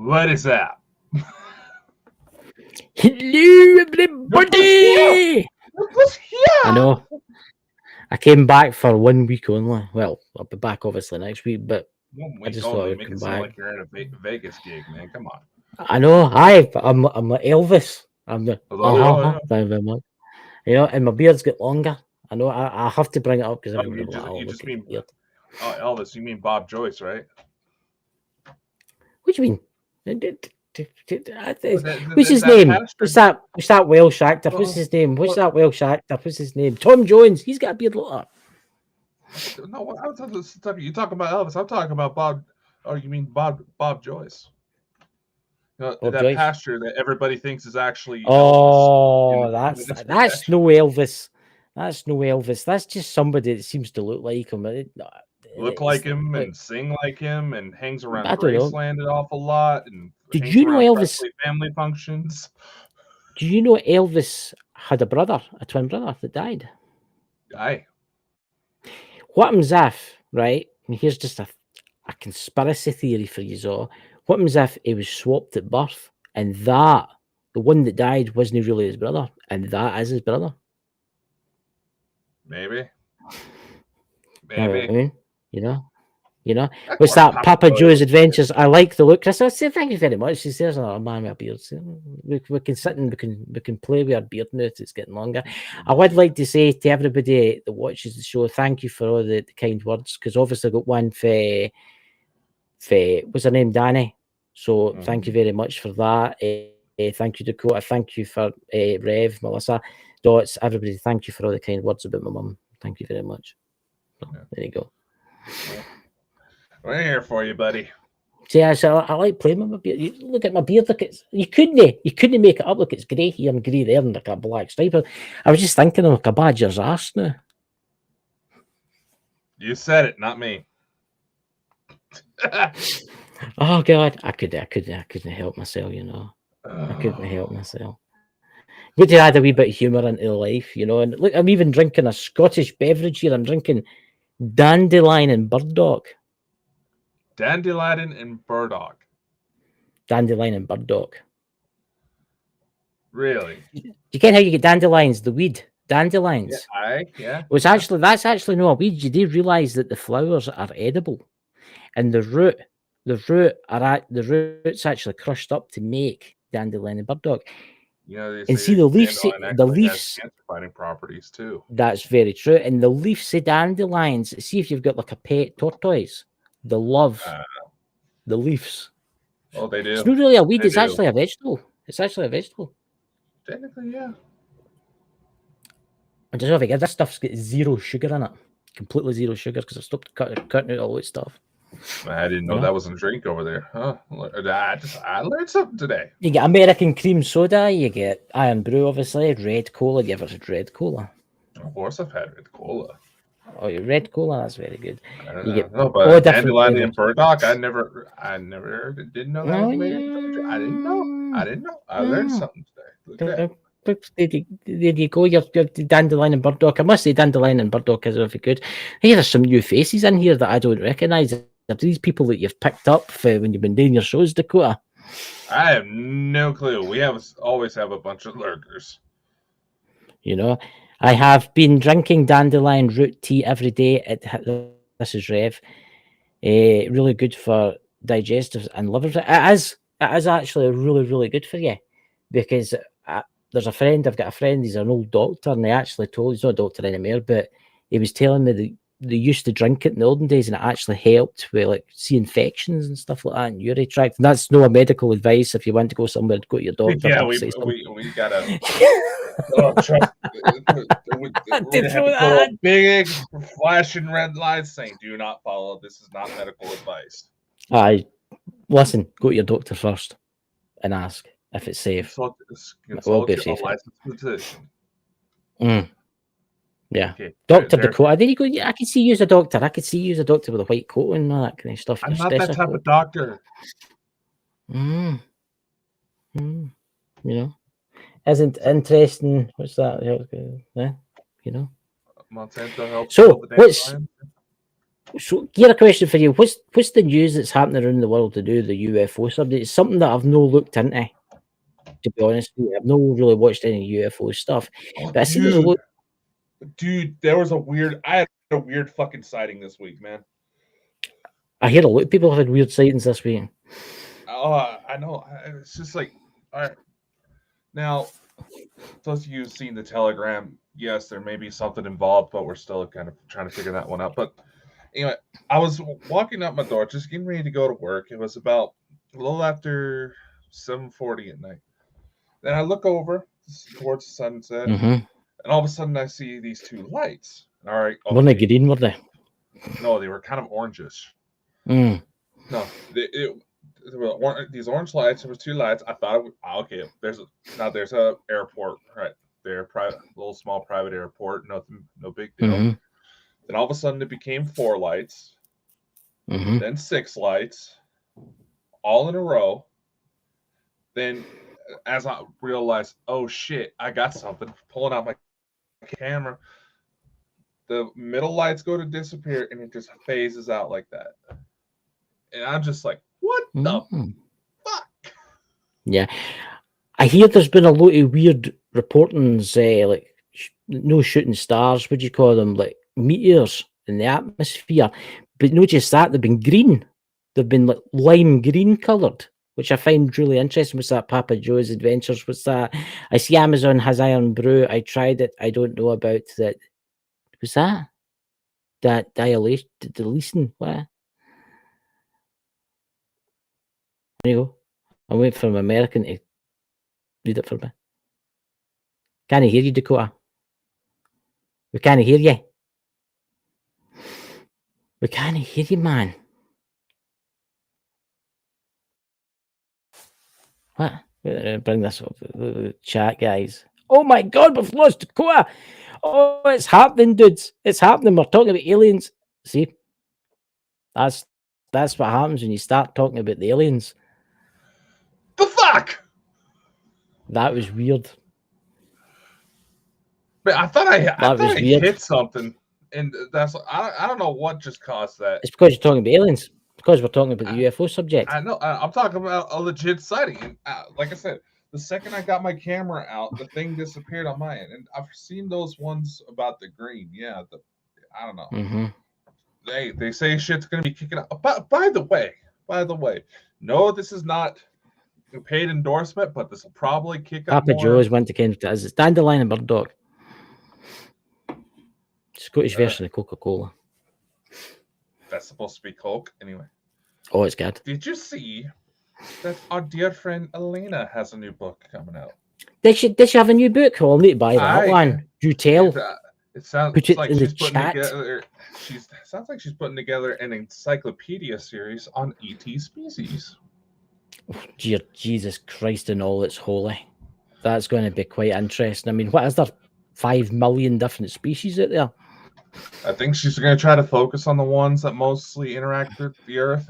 What is that? Hello, everybody! I know. I came back for 1 week only. Well, I'll be back obviously next week, but 1 week I just only. thought I'd Make come it sound back. like you're in a Vegas gig, man. Come on. I know. I'm like Elvis. I'm the Thank you very much. You know, and my beard's got longer. I know. I have to bring it up because everybody will like, you look just at mean your beard. Elvis. You mean Bob Joyce, right? What do you mean? What's his That name? pastor. What's that Welsh actor? What's his name? What's that Welsh actor? What's his name? Tom Jones. He's got a beard like that. No, I'm talking. You talking about Elvis? I'm talking about Bob. Oh, you mean Bob Joyce? Bob That Joyce. pastor that everybody thinks is actually Oh, Elvis. that's no Elvis. That's no Elvis. That's just somebody that seems to look like him. Look like him and sing like him and hangs around I don't know. Graceland an awful lot and Did hangs you know around Elvis? Presley family functions. Do you know Elvis had a brother, a twin brother that died? Aye. What happens if, right? And here's just a conspiracy theory for you all. What happens if he was swapped at birth and the one that died wasn't really his brother, and that is his brother? Maybe. You know what I mean? You know, Of what's course, that? Papa Joe's Joyce. Adventures. I like the look. Chris, I say thank you very much. She says, "Oh man, my beard. We can sit and we can play with our beard now. It's getting longer." I would like to say to everybody that watches the show, thank you for all the kind words, because obviously I got one for what's her name, Danny. So thank you very much for that. Thank you, Dakota. Thank you for Rev, Melissa, Dots, everybody. Thank you for all the kind words about my mum. Thank you very much. So, there you go. We're here for you, buddy. See, I like playing with my beard. You look at my beard. Look, you couldn't make it up. Look, it's grey here and grey there, and like a black stripe. I was just thinking of like a badger's ass now. You said it, not me. Oh God, I couldn't help myself. You know, I couldn't help myself. Good to add a wee bit of humour into life, you know. And look, I'm even drinking a Scottish beverage here. I'm drinking dandelion and burdock. Dandelion and burdock. Dandelion and burdock. Really? You get how you get dandelions, the weed. Dandelions. Yeah. Well, that's actually not a weed. You do realise that the flowers are edible, and the root's actually crushed up to make dandelion and burdock. You know, they And say see the leaves. The has leaves. cancer-fighting properties too. That's very true. And the leaves of dandelions. See if you've got like a pet tortoise. They love the leaves. Oh, they do. It's not really a weed. It's actually a vegetable. It's actually a vegetable. Technically, yeah. I don't know if I get this stuff's got zero sugar in it. Completely zero sugar because I stopped cutting out all that stuff. I didn't know that was a drink over there. Huh? I learned something today. You get American cream soda, you get Iron Brew, obviously, Red Cola. You ever had Red Cola? Of course, I've had Red Cola. Oh, Red Cola, that's very good. You get but dandelion and burdock, I never didn't know that was American. I didn't know. I learned something today. Look at that. There you go. Your dandelion and burdock. I must say, dandelion and burdock is very good. Hey, there's some new faces in here that I don't recognise. Are these people that you've picked up when you've been doing your shows, Dakota? I have no clue. We always have a bunch of lurkers. You know, I have been drinking dandelion root tea every day. This is Rev. Really good for digestives and liver. It is actually really, really good for you because there's a friend. I've got a friend. He's an old doctor, and he actually told he's not a doctor anymore, but he was telling me that they used to drink it in the olden days, and it actually helped with like see infections and stuff like that in urinary tract. And that's no medical advice. If you want to go somewhere, go to your doctor. Yeah, we gotta. Big flashing red lights saying, "Do not follow. This is not medical advice." Listen. Go to your doctor first and ask if it's safe. It will be safe. Yeah, okay, Dr. Dakota. There you go. Yeah, I can see you as a doctor. I could see you as a doctor with a white coat and all that kind of stuff. I'm not that type of doctor. You know, isn't interesting. What's that? Yeah, you know. Monsanto helps. So So, here a question for you: what's the news that's happening around the world to do the UFO subject? It's something that I've no looked into. To be honest with you, I've not really watched any UFO stuff, Oh, but I see there's a lot. Dude, there was I had a weird fucking sighting this week, man. I hear a lot of people have had weird sightings this week. Oh, I know. It's just like, all right. Now, those of you who've seen the Telegram, yes, there may be something involved, but we're still kind of trying to figure that one out. But anyway, I was walking out my door, just getting ready to go to work. It was about a little after 7:40 at night. Then I look over towards the sunset, and all of a sudden I see these two lights. All right, okay. Weren't they green, were they? No, they were kind of orangish. Mm. No, there were these orange lights. There was two lights. I thought, okay, there's a airport right there, little small private airport. Nothing, no big deal. Then all of a sudden it became 4 lights, then 6 lights, all in a row. Then, as I realized, oh shit, I got something. Pulling out my camera, the middle lights go to disappear, and it just phases out like that. And I'm just like, what the fuck? Yeah. I hear there's been a lot of weird reportings, like no shooting stars, what do you call them, like meteors in the atmosphere. But not just that, they've been green. They've been like lime green coloured, which I find really interesting. What's that? Papa Joe's Adventures? What's that? I see Amazon has Iron Brew. I tried it. I don't know about that. What's that? That dilation, deletion? What? There you go. I'm waiting for an American to read it for me. Can't hear you, Dakota. We can't hear you. We can't hear you, man. What? Bring this up the chat, guys. Oh my God, we've lost Dakota. Oh, it's happening, dudes. It's happening. We're talking about aliens. See, that's what happens when you start talking about the aliens. The fuck? That was weird. But I thought I hit something, and that's I don't know what just caused that. It's because you're talking about aliens. Because we're talking about the UFO subject. I know. I'm talking about a legit sighting, and like I said, the second I got my camera out, the thing disappeared on my end, and I've seen those ones about the green. Yeah, I don't know. They say shit's gonna be kicking up. By the way, no, this is not a paid endorsement, but this will probably kick up. Papa Joe's went to Kent as it's Dandelion and Bird Dog. Scottish version of Coca-Cola. That's supposed to be Coke, anyway. Oh, it's good. Did you see that our dear friend Elena has a new book coming out? Did she have a new book? Well, I'll need to buy that one. Do tell. It sounds like she's putting together. Sounds like she's putting together an encyclopedia series on ET species. Oh, dear Jesus Christ and all that's holy. That's going to be quite interesting. I mean, what is there? 5 million different species out there? I think she's going to try to focus on the ones that mostly interact with the Earth.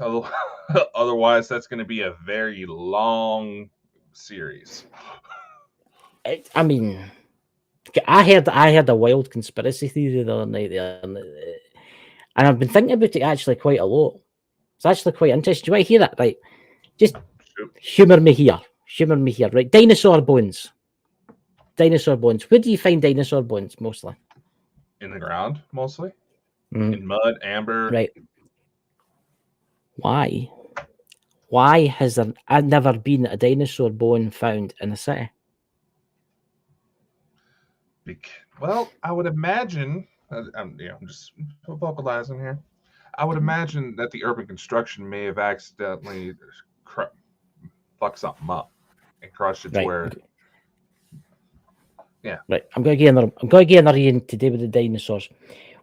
Otherwise, that's going to be a very long series. I mean, I heard a wild conspiracy theory the other night there, and I've been thinking about it actually quite a lot. It's actually quite interesting. Do you want to hear that? Right, just humour me here. Right, dinosaur bones. Where do you find dinosaur bones mostly? In the ground, mostly. In mud, amber. Right. Why has there never been a dinosaur bone found in a city? Well, I would imagine, I'm just vocalizing here. I would imagine that the urban construction may have accidentally fucked something up and crushed it to where. Okay. Yeah. Right. I'm going to get another in today with the dinosaurs.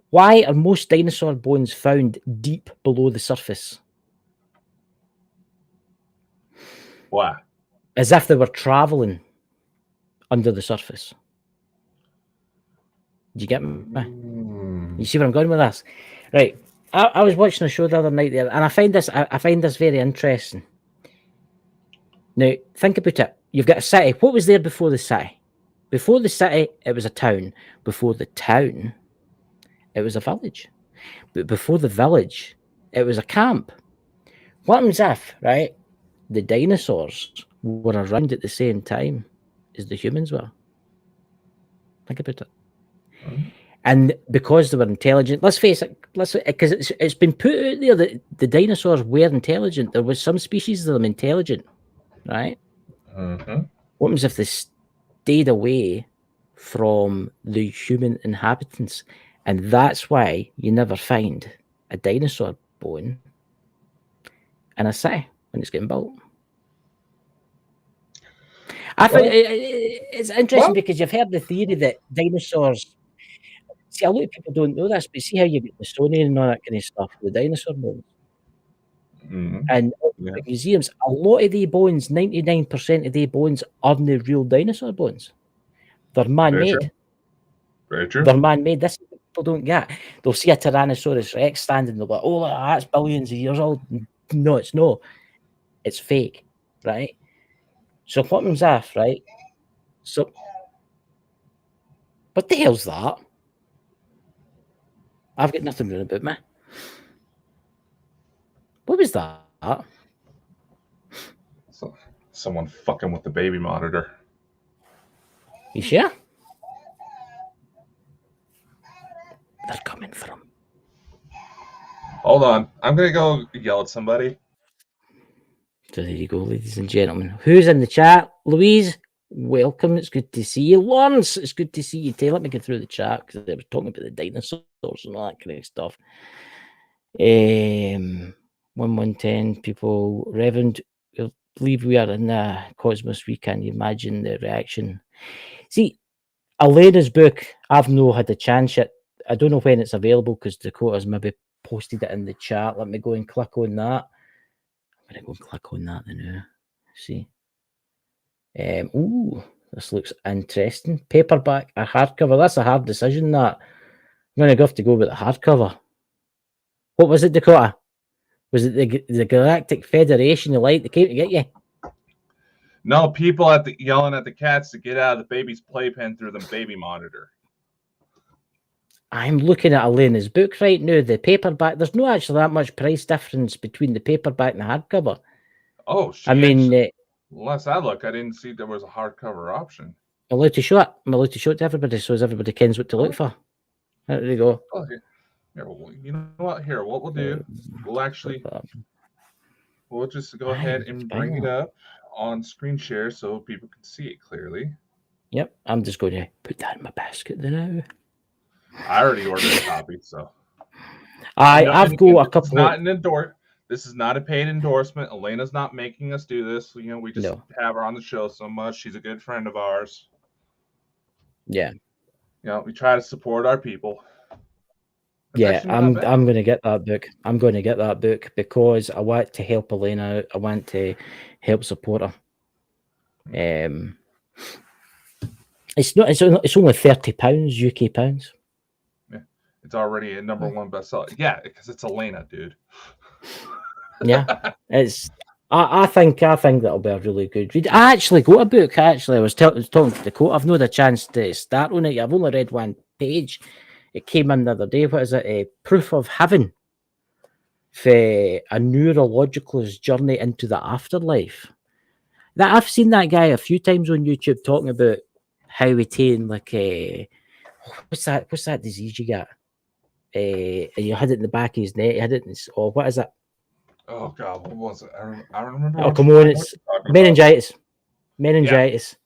Why are most dinosaur bones found deep below the surface? Why? As if they were traveling under the surface. Do you get me? You see where I'm going with this? Right. I was watching a show the other night there, and I find this very interesting. Now, think about it. You've got a city. What was there before the city? Before the city, it was a town. Before the town, it was a village. But before the village, it was a camp. What happens if, right, the dinosaurs were around at the same time as the humans were? Think about it. And because they were intelligent, let's face it, because it's been put out there that the dinosaurs were intelligent. There was some species of them intelligent, right? Mm-hmm. What happens if they stayed away from the human inhabitants? And that's why you never find a dinosaur bone in a city when it's getting built. I think it's interesting because you've heard the theory that dinosaurs. See, a lot of people don't know this, but see how you get the Smithsonian and all that kind of stuff, the dinosaur bones. Mm-hmm. And Yeah. the museums, a lot of the bones, 99% of the bones aren't the real dinosaur bones. They're man-made. Very true. They're man-made. This is what people don't get. They'll see a Tyrannosaurus Rex standing, they'll be like, oh, that's billions of years old. No, it's not. It's fake, right? So what comes off, right? So, what the hell's that? I've got nothing wrong about me. What was that? So, someone fucking with the baby monitor. You sure? They're coming for him. Hold on. I'm going to go yell at somebody. So there you go, ladies and gentlemen. Who's in the chat? Louise, welcome. It's good to see you. Lawrence, it's good to see you too. Let me get through the chat because they were talking about the dinosaurs and all that kind of stuff. 1110 people. Reverend, I believe we are in the Cosmos Week. Can you imagine the reaction? See, Elena's book, I've no had a chance yet. I don't know when it's available because Dakota's maybe posted it in the chat. Let me go and click on that. I'm going to go and click on that now. See. Ooh, this looks interesting. Paperback, a hardcover. That's a hard decision, that. I'm going to have to go with the hardcover. What was it, Dakota? Was it the Galactic Federation of Light that came to get you? No, people yelling at the cats to get out of the baby's playpen through the baby monitor. I'm looking at Elena's book right now. The paperback, there's not actually that much price difference between the paperback and the hardcover. Oh, I mean, unless I look, I didn't see there was a hardcover option. I'm allowed to show it. I'm allowed to show it to everybody so as everybody knows what to look for. There you go. Oh, here, you know what? Here, what we'll do, we'll just go ahead and bring it up on screen share so people can see it clearly. Yep, I'm just going to put that in my basket now. I already ordered a copy, so I've got a couple. This is not a paid endorsement. Elena's not making us do this. You know, we just have her on the show so much. She's a good friend of ours. Yeah. You know, we try to support our people. Yeah, I'm going to get that book. I'm going to get that book because I want to help Elena out. I want to help support her. It's not. It's only £30 UK pounds. Yeah, it's already a #1 bestseller. Yeah, because it's Elena, dude. Yeah, it's. I think that'll be a really good read. I actually got a book. I was talking to Dakota. I've not had a chance to start on it. I've only read one page. It came in the other day. What is it? A Proof of Heaven for a neurological's journey into the afterlife. That I've seen that guy a few times on YouTube talking about how he taken like what's that disease you got? And you had it in the back of his neck. You had it in what is it? Oh God, what was it? I remember. Oh come on, it's meningitis. Meningitis.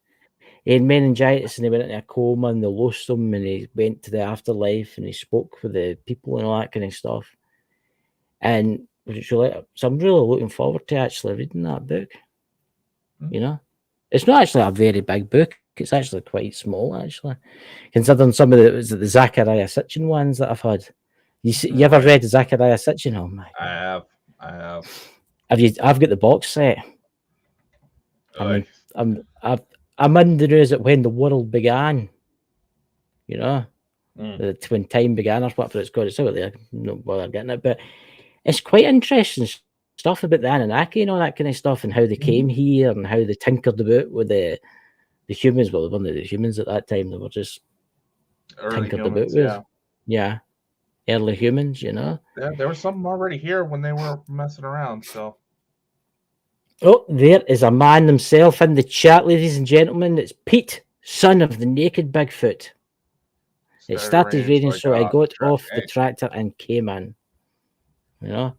He had meningitis and he went into a coma and they lost him and he went to the afterlife and he spoke with the people and all that kind of stuff. And so I'm really looking forward to actually reading that book. You know, it's not actually a very big book. It's actually quite small, actually, considering some of the Zachariah Sitchin ones that I've had. You ever read the Zachariah Sitchin? Oh my God. I have. I've got the box set. I'm in the news at when the world began. You know, when time began or whatever it's called. It's out there. No bother getting it, but it's quite interesting stuff about the Anunnaki and all that kind of stuff, and how they came here and how they tinkered about with the humans. Well, they weren't the humans at that time; they were just early tinkered humans, about with. Yeah. early humans, you know. There were some already here when they were messing around. So Oh, there is a man himself in the chat, ladies and gentlemen. It's Pete, son of the naked Bigfoot. It started raining, so I got off the tractor and came in. You know?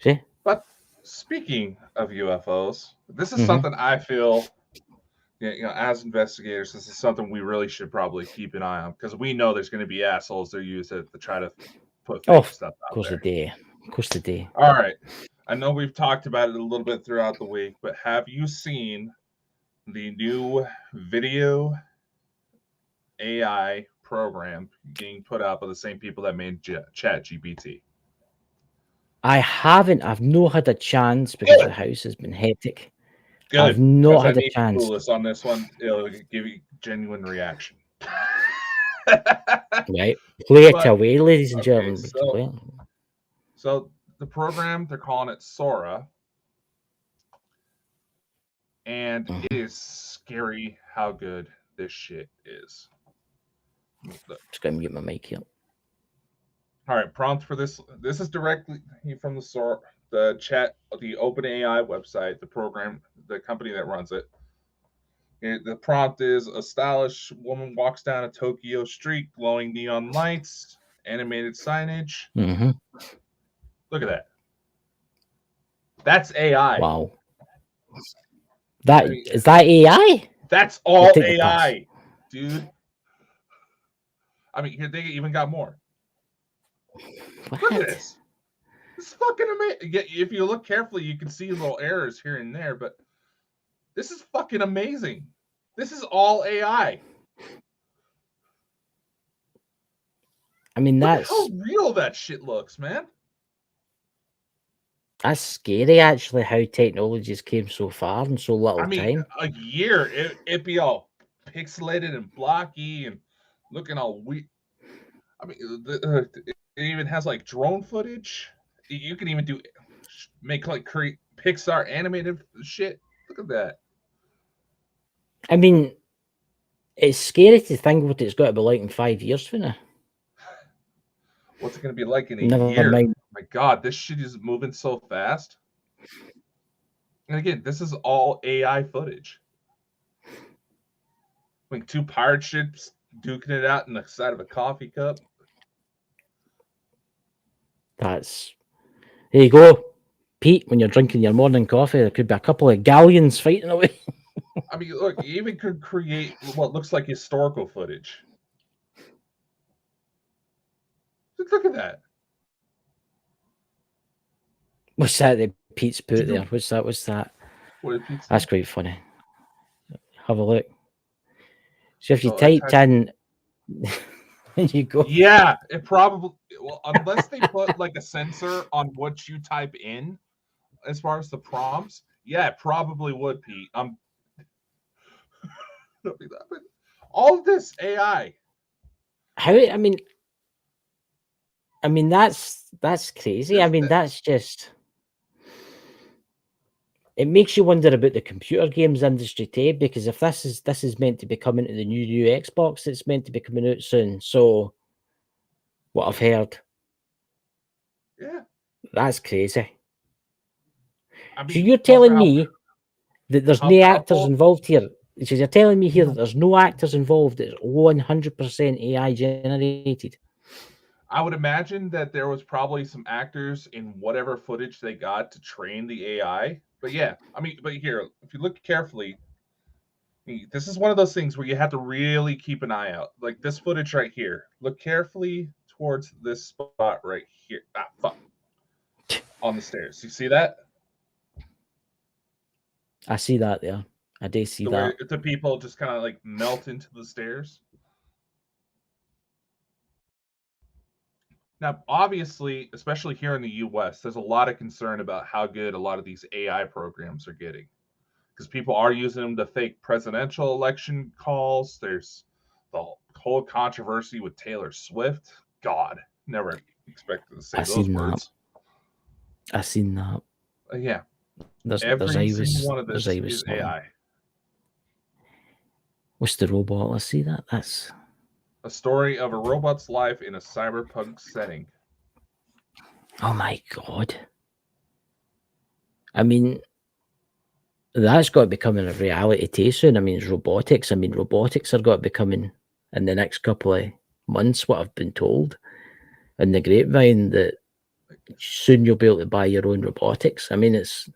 See? But speaking of UFOs, this is something I feel, as investigators, this is something we really should probably keep an eye on, because we know there's going to be assholes that use it to try to put fake stuff out there. Of course they do. All right. I know we've talked about it a little bit throughout the week, but have you seen the new video AI program being put out by the same people that made ChatGPT? I haven't. I've not had a chance because the house has been hectic. Good. I've not had I a chance. Clueless on this one. It'll give you genuine reaction. Right. Play it away, ladies and gentlemen. So the program, they're calling it Sora. And it is scary how good this shit is. Just gonna mute my mic here. All right, prompt for this. This is directly from the OpenAI website, the program, the company that runs it. The prompt is: a stylish woman walks down a Tokyo street, glowing neon lights, animated signage. Look at that. That's AI. Wow. Is that AI? That's all AI, dude. I mean, here they even got more. What? Look at this. This is fucking amazing. If you look carefully, you can see little errors here and there, but this is fucking amazing. This is all AI. I mean, that's how real that shit looks, man. That's scary, actually, how technologies came so far in so little time. A year, it'd be all pixelated and blocky and looking all weird. I mean, it even has like drone footage. You can even create Pixar animated shit. Look at that. I mean, it's scary to think what it's got to be like in 5 years from now. What's it going to be like in a year? Mind. My God, this shit is moving so fast. And again, this is all AI footage. Like 2 pirate ships duking it out in the side of a coffee cup. There you go, Pete. When you're drinking your morning coffee, there could be a couple of galleons fighting away. I mean, look, you even could create what looks like historical footage. Just look at that. What's that that Pete's put there? What's that? What did Pete say? That's quite funny. Have a look. So if you typed in, you go. Yeah, it probably. Well, unless they put like a sensor on what you type in, as far as the prompts, yeah, it probably would, Pete. All of this AI. How? I mean that's crazy. I mean that's just. It makes you wonder about the computer games industry too, because if this is meant to be coming to the new Xbox, it's meant to be coming out soon. So, what I've heard, yeah, that's crazy. I mean, so you're telling me that there's no actors involved here? So you're telling me here that there's no actors involved? It's 100% AI generated. I would imagine that there was probably some actors in whatever footage they got to train the AI. But yeah, I mean, but here, if you look carefully, this is one of those things where you have to really keep an eye out. Like this footage right here. Look carefully towards this spot right here. Ah, fuck. On the stairs. You see that? I see that there. I do see that. The people just kind of like melt into the stairs. Now, obviously, especially here in the US, there's a lot of concern about how good a lot of these AI programs are getting, because people are using them to fake presidential election calls. There's the whole controversy with Taylor Swift. God, never expected to say those words. I seen that. Yeah. Every single one of this is AI. What's the robot? Let's see that. That's A story of a robot's life in a cyberpunk setting. Oh my god. I mean, that's got to be coming a reality too soon. I mean, robotics. I mean, robotics are got to be coming in the next couple of months, what I've been told in the grapevine, that soon you'll be able to buy your own robotics. I mean, it's...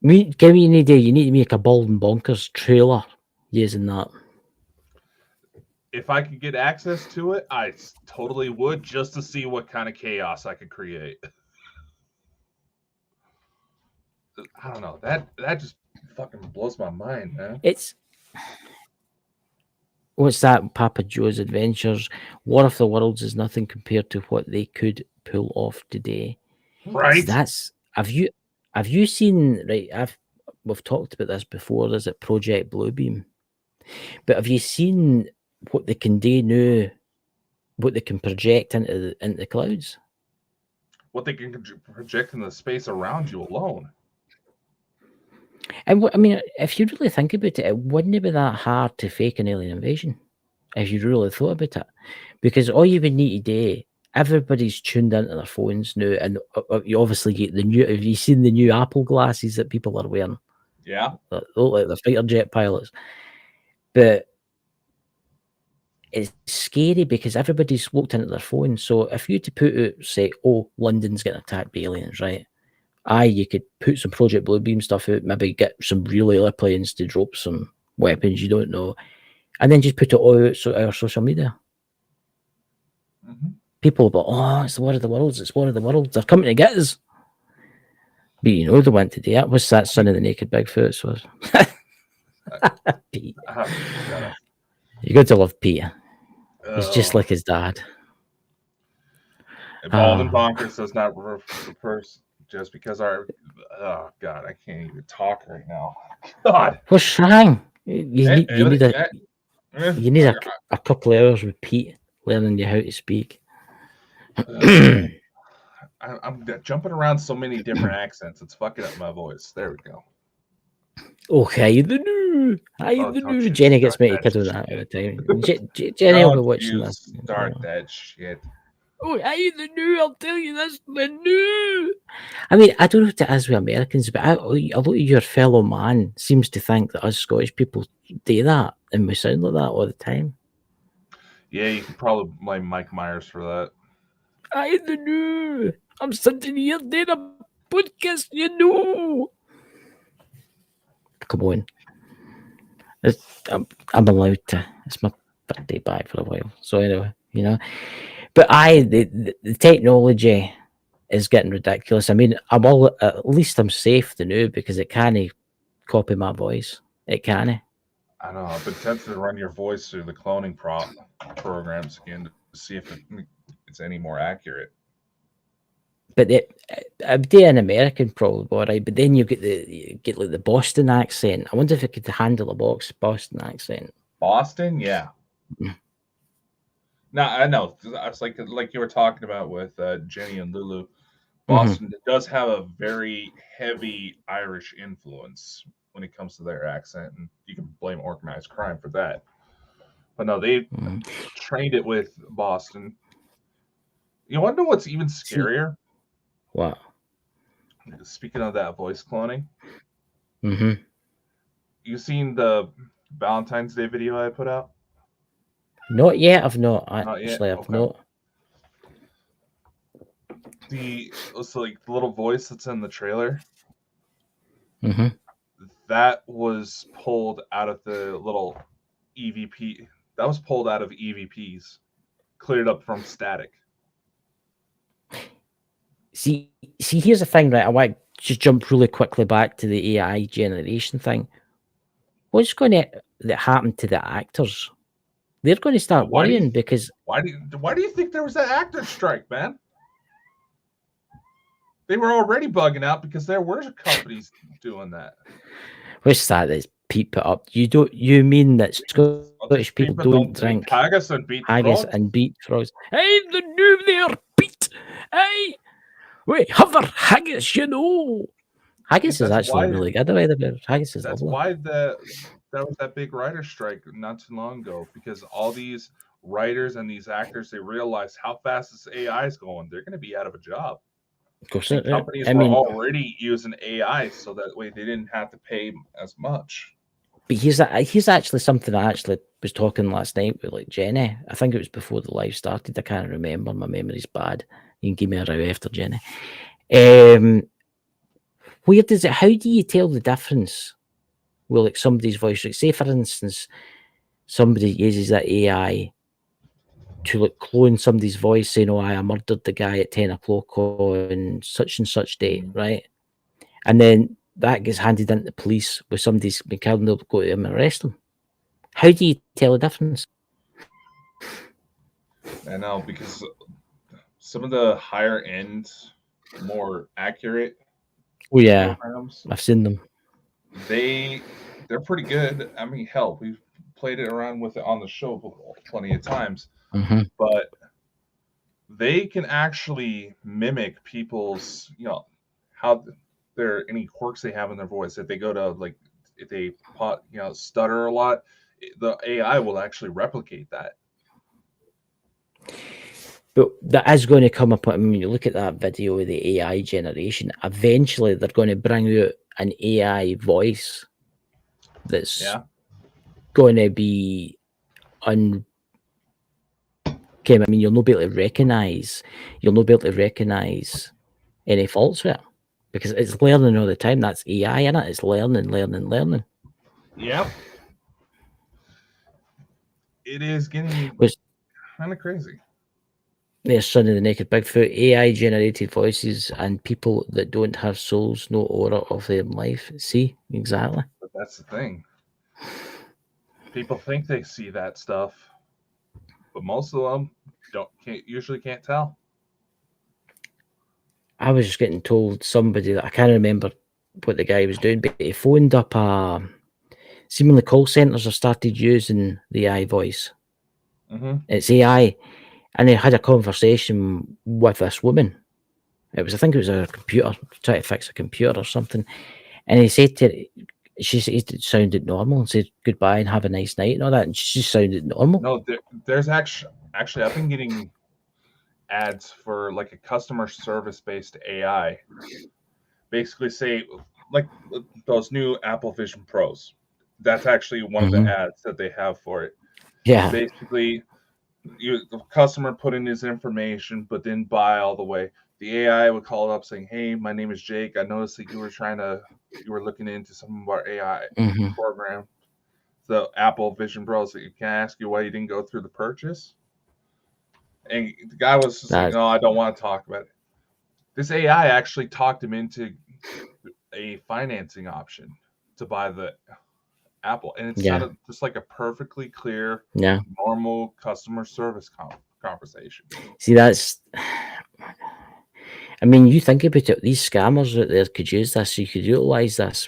Give me an idea. You need to make a Bald and Bonkers trailer using that. If I could get access to it, I totally would, just to see what kind of chaos I could create. I don't know. That just fucking blows my mind, man. It's... What's that? Papa Joe's Adventures. War of the Worlds is nothing compared to what they could pull off today. Right? That's... Have you seen... Right, we've talked about this before. There's a Project Bluebeam. But have you seen what they can do now? What they can project into the clouds? What they can project in the space around you alone. And I mean, if you really think about it, it wouldn't be that hard to fake an alien invasion, if you really thought about it. Because all you would need to do, everybody's tuned into their phones now, and you obviously get the new... Have you seen the new Apple glasses that people are wearing? Yeah. They look like the fighter jet pilots. But it's scary because everybody's looked into their phone. So if you to put out, say, oh, London's getting attacked by aliens, right? You could put some Project Bluebeam stuff out, maybe get some real airplanes to drop some weapons you don't know, and then just put it all out our social media. People will be, oh, it's the War of the Worlds, it's War of the Worlds, they're coming to get us. But you know they went to do that. What's that Son of the Naked Bigfoot was? Pete. You got to love Peter. He's just like his dad. Bald and Bonkers does not refer just because our... Oh, God, I can't even talk right now. God. What's wrong? You need a couple of hours with Pete learning you how to speak. I'm jumping around so many different accents. It's fucking up my voice. There we go. Okay, the new. Jenny gets me to kid on that all the time. Jenny will be watching this. Start that shit. Oh, hey, the new. I'll tell you this, the new. I mean, I don't know what it is with Americans, but a lot of your fellow man seems to think that us Scottish people do that, and we sound like that all the time. Yeah, you can probably blame Mike Myers for that. I the new. I'm sitting here doing a podcast, you know. Come on. I'm allowed to. It's my birthday back for a while. So anyway, you know. But the technology is getting ridiculous. I mean, at least I'm safe to know because it can't copy my voice. It can't. I know. I've been tempted to run your voice through the cloning programs again to see if it's any more accurate. But I'd do an American probably, all right. But then you get like the Boston accent. I wonder if it could handle a Boston accent. Boston, yeah. No, I know. It's like you were talking about with Jenny and Lulu. Boston does have a very heavy Irish influence when it comes to their accent, and you can blame organized crime for that. But no, they trained it with Boston. You want to know what's even scarier? What? Speaking of that voice cloning, you seen the Valentine's Day video I put out? Not yet. I've not. Actually, I've not. So like the little voice that's in the trailer. That was pulled out of the little EVP. That was pulled out of EVPs, cleared up from static. See, here's the thing, right? I want to just jump really quickly back to the AI generation thing. What's going to happen to the actors? They're going to start worrying because... Why do you think there was that actor strike, man? They were already bugging out because there were companies doing that. What's that? That's Pete put up. You mean that Scottish people don't drink haggis and beet frogs? Hey, the new there, Pete. Hey, wait, have their haggis, you know. Haggis is actually really good. Haggis is lovely. Why was that big writer strike not too long ago because all these writers and these actors, they realized how fast this AI is going. They're going to be out of a job. Of course, And companies I were mean, already using AI so that way they didn't have to pay as much. but here's actually something I actually was talking last night with like Jenny. I think it was before the live started. I can't remember. My memory's bad. You can give me a row after, Jenny. Where does it? How do you tell the difference? Well, like somebody's voice, like say for instance, somebody uses that AI to like clone somebody's voice, saying, "Oh, I murdered the guy at 10 o'clock on such and such date," right? And then that gets handed into the police with somebody's been killed and they'll go to him and arrest him. How do you tell the difference? I know, because some of the higher end, more accurate Oh yeah, programs, I've seen them. they're pretty good. I mean, hell, we've played it around with it on the show plenty of times, but they can actually mimic people's, how there any quirks they have in their voice. If they go to like, if they stutter a lot, the AI will actually replicate that. But that is going to come up. I mean, you look at that video of the AI generation. Eventually, they're going to bring out an AI voice that's going to be Okay, I mean, you'll not be able to recognize any faults with it because it's learning all the time. That's AI in it. It's learning. Yep. It is getting kind of crazy. There's Son of the Naked Bigfoot, AI generated voices and people that don't have souls, no aura of their life. See, exactly. But that's the thing. People think they see that stuff, but most of them usually can't tell. I was just getting told somebody that I can't remember what the guy was doing, but he phoned up seemingly call centers have started using the AI voice. It's AI. And he had a conversation with this woman. I think it was a computer, trying to fix a computer or something. And he said to her, she sounded normal and said goodbye and have a nice night and all that. And she just sounded normal. No, there's actually I've been getting ads for like a customer service based AI. Basically, say like those new Apple Vision Pros. That's actually one of the ads that they have for it. Yeah. Basically, the customer put in his information, but didn't buy all the way. The AI would call up saying, "Hey, my name is Jake. I noticed that you were looking into some of our AI program, the Apple Vision Pros. That can I ask you why you didn't go through the purchase?" And the guy was just like, "No, I don't want to talk about it." This AI actually talked him into a financing option to buy the Apple, and it sounded just like a perfectly clear, normal customer service conversation. See, that's. I mean, you think about it. These scammers out there could use this. So you could utilize this,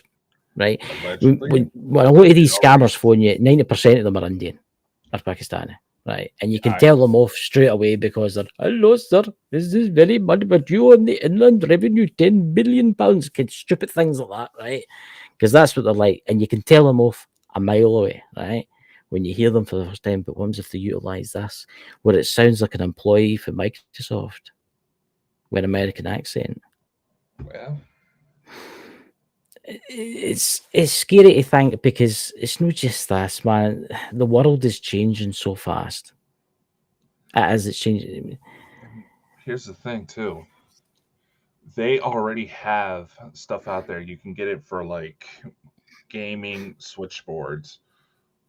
right? When a lot of these scammers phone you, 90% of them are Indian or Pakistani, right? And you can tell them off straight away because they're, "Hello, sir, this is very much, but you on the inland revenue, £10 billion," stupid things like that, right? Because that's what they're like, and you can tell them off a mile away, right? When you hear them for the first time. But what if they utilize this, where it sounds like an employee for Microsoft with an American accent? Well, it's scary to think because it's not just this, man. The world is changing so fast. As it's changing. Here's the thing, too. They already have stuff out there. You can get it for like gaming switchboards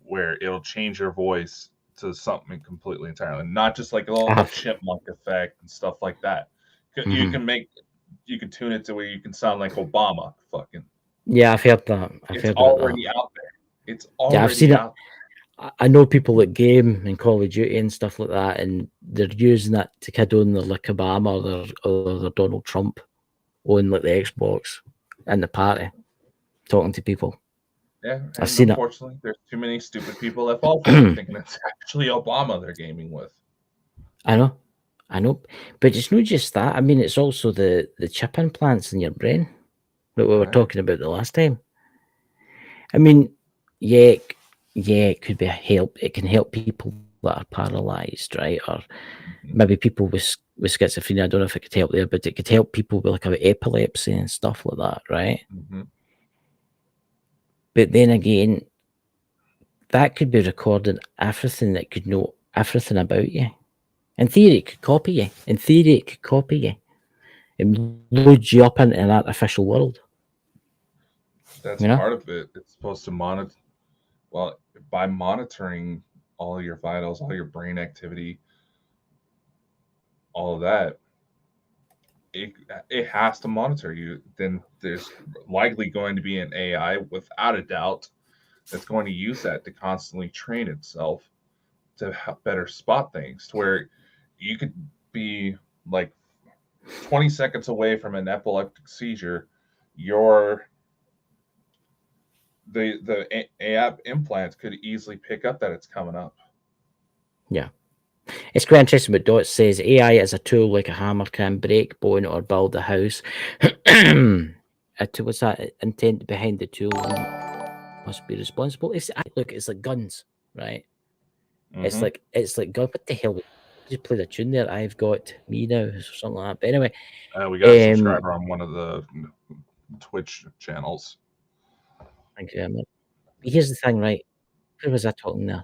where it'll change your voice to something completely entirely, not just like a little chipmunk effect and stuff like that. You can tune it to where you can sound like Obama. Fucking yeah, I've heard that. It's already out there. It's already I've seen out there. I know people that game in Call of Duty and stuff like that, and they're using it to kid on their like Obama or their Donald Trump on like the Xbox in the party, talking to people. Yeah, I've seen unfortunately, there's too many stupid people that fall for it, thinking it's actually Obama they're gaming with. I know, but it's not just that. I mean, it's also the chip implants in your brain that we were talking about the last time. I mean, yeah, it could be a help. It can help people that are paralyzed, right? Or maybe people with schizophrenia. I don't know if it could help there, but it could help people with like epilepsy and stuff like that, right? But then again, that could be recording everything that could know everything about you. In theory, it could copy you. It loads you up into an artificial world. That's part of it. It's supposed to monitor. Well, by monitoring all your vitals, all your brain activity, all of that, it has to monitor you. Then there's likely going to be an AI, without a doubt, that's going to use that to constantly train itself to better spot things. To where you could be like 20 seconds away from an epileptic seizure, the AI implants could easily pick up that it's coming up. Yeah. It's quite interesting what Dot says. AI is a tool like a hammer can break bone or build a house. What's that intent behind the tool? Must be responsible. It's like guns, right? It's like gun. What the hell? You played a tune there. I've got me now, or something like that. But anyway, we got a subscriber on one of the Twitch channels. Thank you very much. Here's the thing, right? Who was I talking there?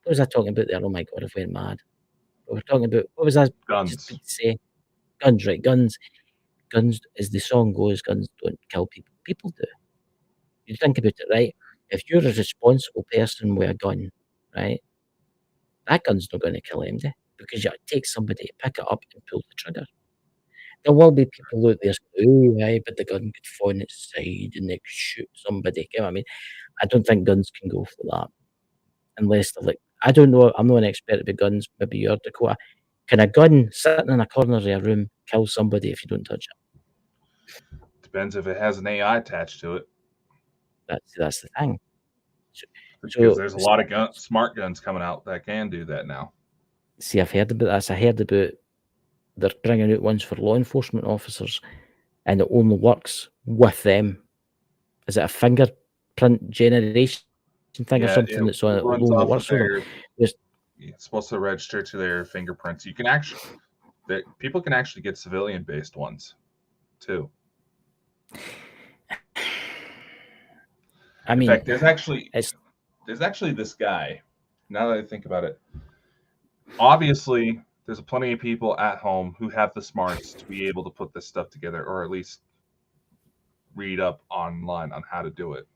What was I talking about there? Oh my god, I've went mad. We were talking about, what was I Guns. just say? Guns, right? Guns, as the song goes, guns don't kill people. People do. You think about it, right? If you're a responsible person with a gun, right, that gun's not going to kill anybody because it takes somebody to pick it up and pull the trigger. There will be people out there saying, oh, right, but the gun could fall on its side and they could shoot somebody. You know what I mean? I don't think guns can go for that. Unless they're like, I don't know, I'm not an expert about guns, maybe you're, Dakota. Can a gun sitting in a corner of a room kill somebody if you don't touch it? Depends if it has an AI attached to it. That's the thing. Because there's a lot of smart guns coming out that can do that now. See, I've heard about this. I heard about they're bringing out ones for law enforcement officers, and it only works with them. Is it a fingerprint generation thing or something that's on it only works with them? It's supposed to register to their fingerprints. You can actually, people can actually get civilian-based ones too. I mean, in fact, there's actually this guy. Now that I think about it, obviously there's plenty of people at home who have the smarts to be able to put this stuff together, or at least read up online on how to do it.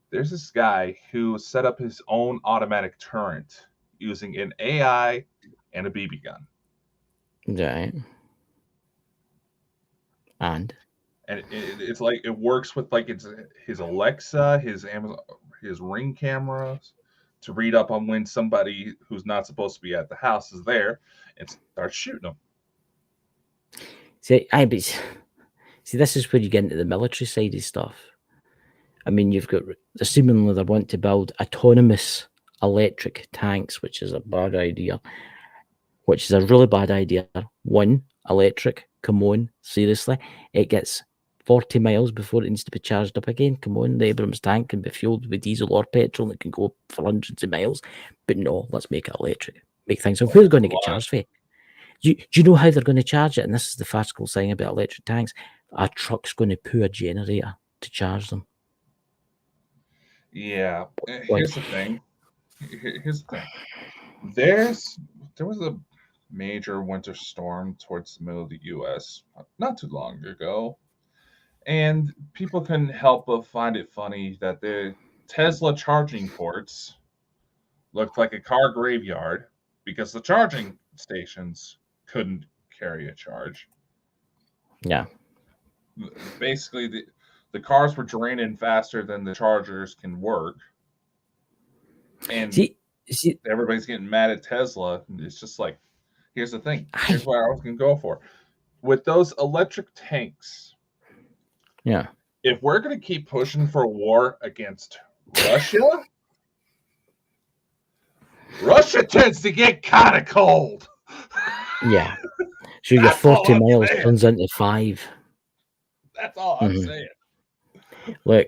There's this guy who set up his own automatic turret using an AI and a BB gun. Right. And it's like it works with like it's his Alexa, his Amazon, his Ring cameras to read up on when somebody who's not supposed to be at the house is there and start shooting them. See, this is where you get into the military side of stuff. I mean, you've got seemingly they want to build autonomous electric tanks, which is a bad idea. Which is a really bad idea. One, electric. Come on, seriously, it gets 40 miles before it needs to be charged up again. Come on, the Abrams tank can be fueled with diesel or petrol and it can go for hundreds of miles. But no, let's make it electric. Make things. So who's going to get charged for it? Do you know how they're going to charge it? And this is the farcical thing about electric tanks. A truck's going to pull a generator to charge them. Yeah. Here's the thing. There was a major winter storm towards the middle of the U.S. not too long ago. And people couldn't help but find it funny that the Tesla charging ports looked like a car graveyard because the charging stations couldn't carry a charge. Yeah. Basically, the cars were draining faster than the chargers can work. And everybody's getting mad at Tesla. It's just like, here's the thing. Here's what I was going to go for. With those electric tanks, yeah, if we're going to keep pushing for a war against Russia, Russia tends to get kind of cold. Yeah. So your 40 miles turns into 5. That's all I'm saying. Look,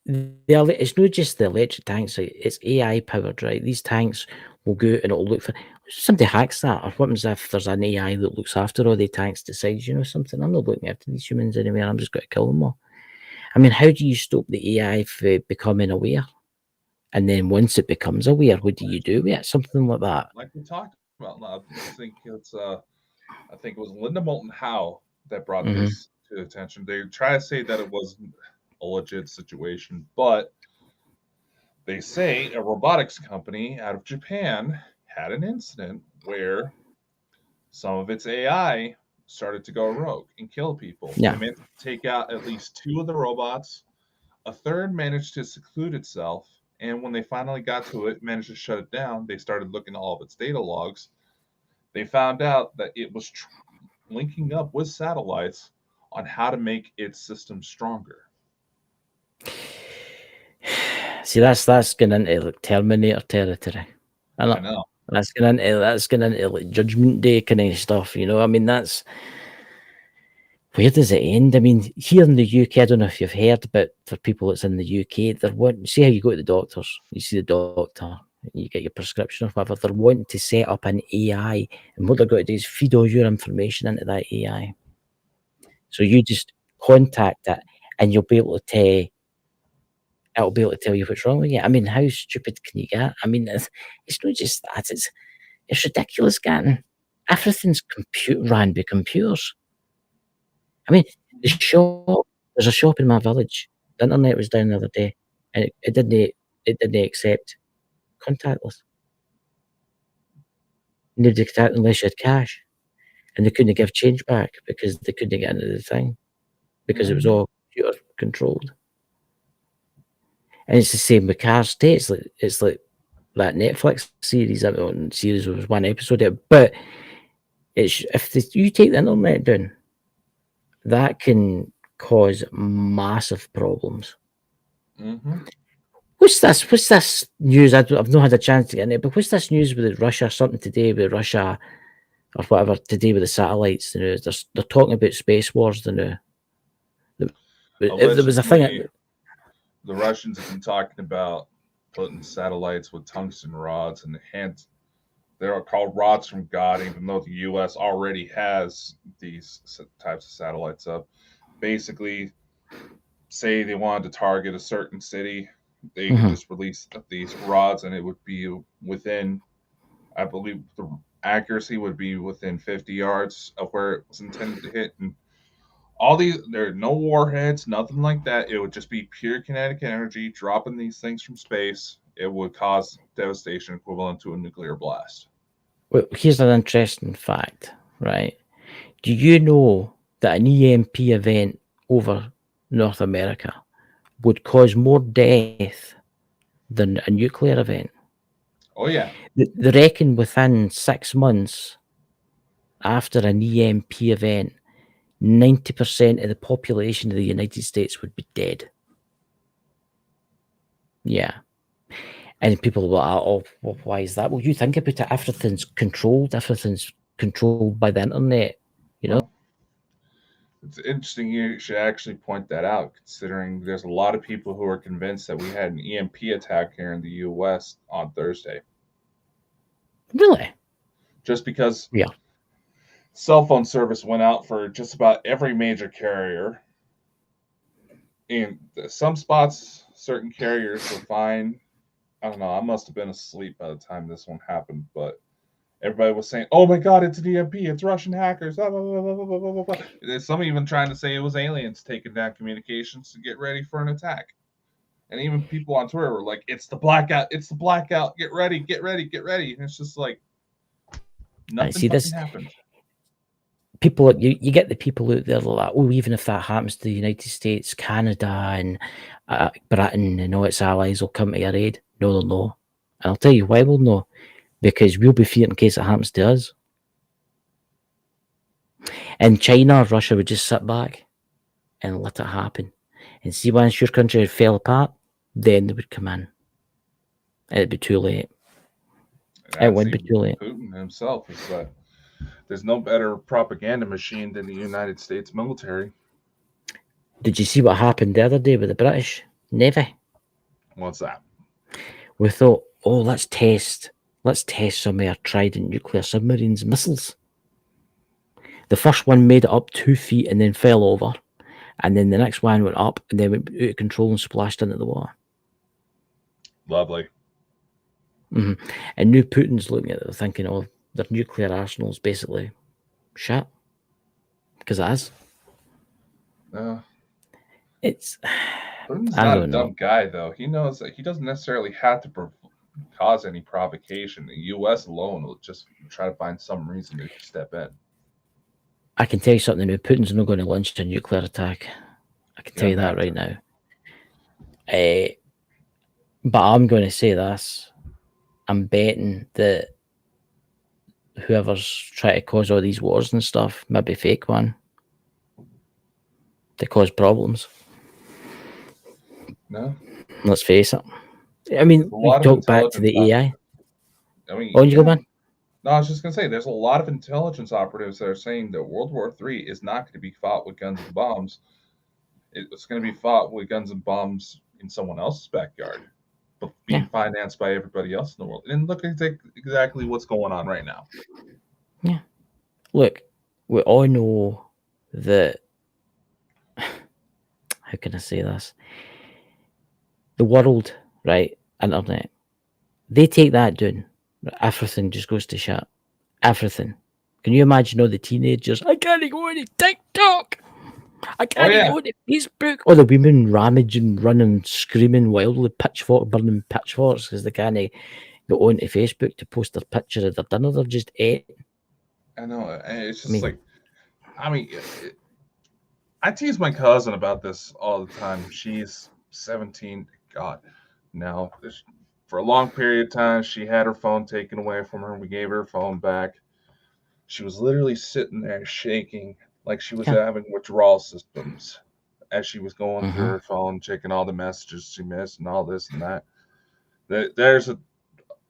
it's not just the electric tanks, it's AI powered, right? These tanks will go out and it'll look for somebody hacks that, or what happens if there's an AI that looks after all the tanks, decides, something, I'm not looking after these humans anymore, I'm just going to kill them all. I mean, how do you stop the AI from becoming aware? And then once it becomes aware, what do you do with it? Something like that. Like we talked about, I think it was Linda Moulton Howe that brought Mm-hmm. this to attention. They try to say that it was a legit situation, but they say a robotics company out of Japan had an incident where some of its AI started to go rogue and kill people. Yeah. They managed to take out at least 2 of the robots. A third managed to seclude itself, and when they finally got to it, managed to shut it down, they started looking at all of its data logs. They found out that it was linking up with satellites on how to make its system stronger. See, that's going into like Terminator territory. I know. That's going into like Judgment Day kind of stuff. I mean, that's where does it end? I mean, here in the UK, I don't know if you've heard, but for people that's in the UK, see how you go to the doctors, you see the doctor, you get your prescription or whatever. They're wanting to set up an AI, and what they're going to do is feed all your information into that AI. So you just contact it, and you'll be able to tell. It'll be able to tell you what's wrong with you. I mean, how stupid can you get? I mean, it's not just that. It's ridiculous, getting everything's ran by computers. I mean, there's a shop in my village. The internet was down the other day, and it didn't accept contactless. Nobody could act unless you had cash, and they couldn't give change back because they couldn't get into the thing because it was all computer controlled. And it's the same with cars today. It's like that Netflix series. Was one episode of it, but if you take the internet down, that can cause massive problems. Mm-hmm. What's this news? I've not had a chance to get in it, but what's this news with Russia? Something today with Russia or whatever today with the satellites? They're talking about space wars. There was a thing. The Russians have been talking about putting satellites with tungsten rods, and hence they're called rods from God, even though the U.S. already has these types of satellites up. Basically, say they wanted to target a certain city, they could just release these rods, and it would be within, I believe, the accuracy would be within 50 yards of where it was intended to hit. And there are no warheads, nothing like that. It would just be pure kinetic energy dropping these things from space. It would cause devastation equivalent to a nuclear blast. Well, here's an interesting fact, right? Do you know that an EMP event over North America would cause more death than a nuclear event? Oh, yeah. They reckon within 6 months after an EMP event, 90% of the population of the United States would be dead. Yeah. And people are like, oh, well, why is that? Well, you think about it, everything's controlled by the internet, Well, it's interesting you should actually point that out, considering there's a lot of people who are convinced that we had an EMP attack here in the U.S. on Thursday. Really? Just because Yeah. cell phone service went out for just about every major carrier. In some spots, certain carriers were fine. I don't know. I must have been asleep by the time this one happened, but everybody was saying, "Oh my God, it's an EMP! It's Russian hackers!" Blah, blah, blah, blah, blah, blah, blah. There's some even trying to say it was aliens taking down communications to get ready for an attack. And even people on Twitter were like, "It's the blackout! It's the blackout! Get ready! Get ready! Get ready!" And it's just like nothing fucking happened. People, you get the people out there like, oh, even if that happens to the United States, Canada, and Britain and all its allies will come to your aid. No, they'll know. And I'll tell you why we'll know. Because we'll be feared in case it happens to us. And China or Russia would just sit back and let it happen. And see, once your country fell apart, then they would come in. And it'd be too late. It would be too late. Putin himself is that there's no better propaganda machine than the United States military. Did you see what happened the other day with the British Navy. What's that? We thought, oh, let's test some of our Trident nuclear submarines missiles. The first one made it up 2 feet and then fell over. And then the next one went up and then went out of control and splashed into the water. Lovely. And now Putin's looking at it thinking, oh, their nuclear arsenal's basically shit. Because it is. It's... Putin's I not a don't dumb know. guy, though. He knows that he doesn't necessarily have to cause any provocation. The U.S. alone will just try to find some reason to step in. I can tell you something now. Putin's not going to launch a nuclear attack. I can tell you that right now. But I'm going to say this. I'm betting that whoever's trying to cause all these wars and stuff, maybe fake one, to cause problems. No? Let's face it. I mean, we talk back to the AI. I mean, you go, man? No, I was just going to say, there's a lot of intelligence operatives that are saying that World War III is not going to be fought with guns and bombs. It's going to be fought with guns and bombs in someone else's backyard, but being financed by everybody else in the world. And look at exactly what's going on right now. Yeah. Look, we all know that... How can I say this? The world, right? Internet. They take that down. Everything just goes to shit. Everything. Can you imagine all the teenagers? I can't go on TikTok. I can't go to Facebook. Or the women ramaging, running, screaming wildly, burning pitchforks because they can't go onto Facebook to post their picture of their dinner they've just ate. I know. It's just I tease my cousin about this all the time. She's 17. God, now for a long period of time, she had her phone taken away from her. We gave her phone back. She was literally sitting there shaking like she was having withdrawal symptoms as she was going through her phone, checking all the messages she missed and all this and that. There's a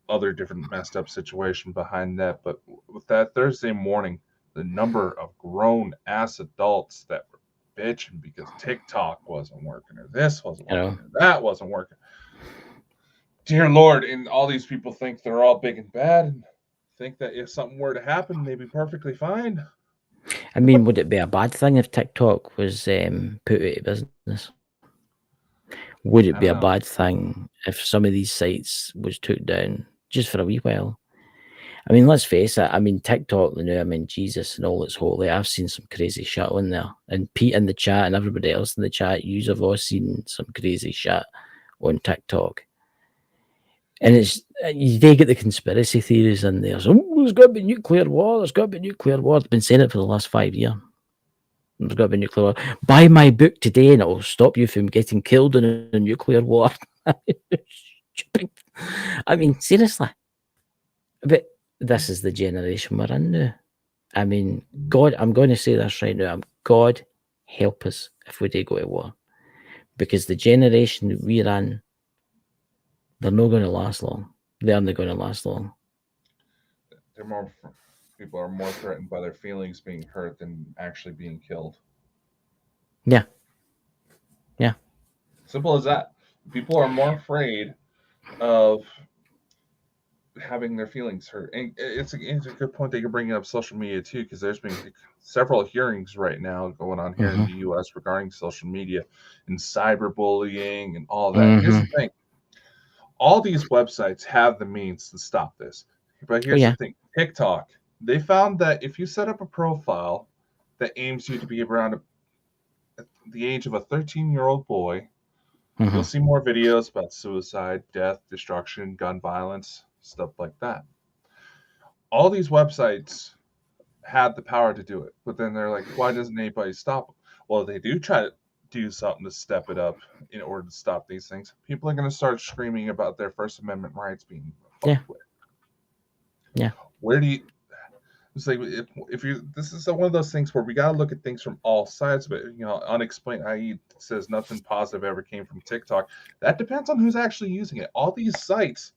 other different messed up situation behind that. But with that Thursday morning, the number of grown ass adults that were bitching because TikTok wasn't working or this wasn't working or that wasn't working. Dear Lord, and all these people think they're all big and bad and think that if something were to happen, they'd be perfectly fine. I mean, would it be a bad thing if TikTok was put out of business? Would it be a bad thing if some of these sites was took down just for a wee while? I mean, let's face it. I mean, TikTok, Jesus and all it's holy. I've seen some crazy shit on there. And Pete in the chat and everybody else in the chat, you've all seen some crazy shit on TikTok. And they get the conspiracy theories in there. So, there's got to be nuclear war. There's got to be nuclear war. I've been saying it for the last 5 years. There's got to be nuclear war. Buy my book today and it'll stop you from getting killed in a nuclear war. I mean, seriously. But this is the generation we're in now. I mean, God, I'm going to say this right now. God help us if we do go to war. Because the generation that we're in, they're not going to last long. They aren't going to last long. People are more threatened by their feelings being hurt than actually being killed. Yeah. Simple as that. People are more afraid of having their feelings hurt. And it's a good point that you're bringing up social media too, because there's been several hearings right now going on here in the U.S. regarding social media and cyberbullying and all that. Here's the thing. All these websites have the means to stop this. But here's the thing. TikTok, they found that if you set up a profile that aims you to be around the age of a 13-year-old boy, you'll see more videos about suicide, death, destruction, gun violence, stuff like that. All these websites had the power to do it, but then they're like, why doesn't anybody stop them? Well, they do try to do something to step it up in order to stop these things. People are going to start screaming about their First Amendment rights being fucked with. Yeah. Where do you... It's like if you... This is one of those things where we got to look at things from all sides, but, unexplained, i.e. says nothing positive ever came from TikTok. That depends on who's actually using it. All these sites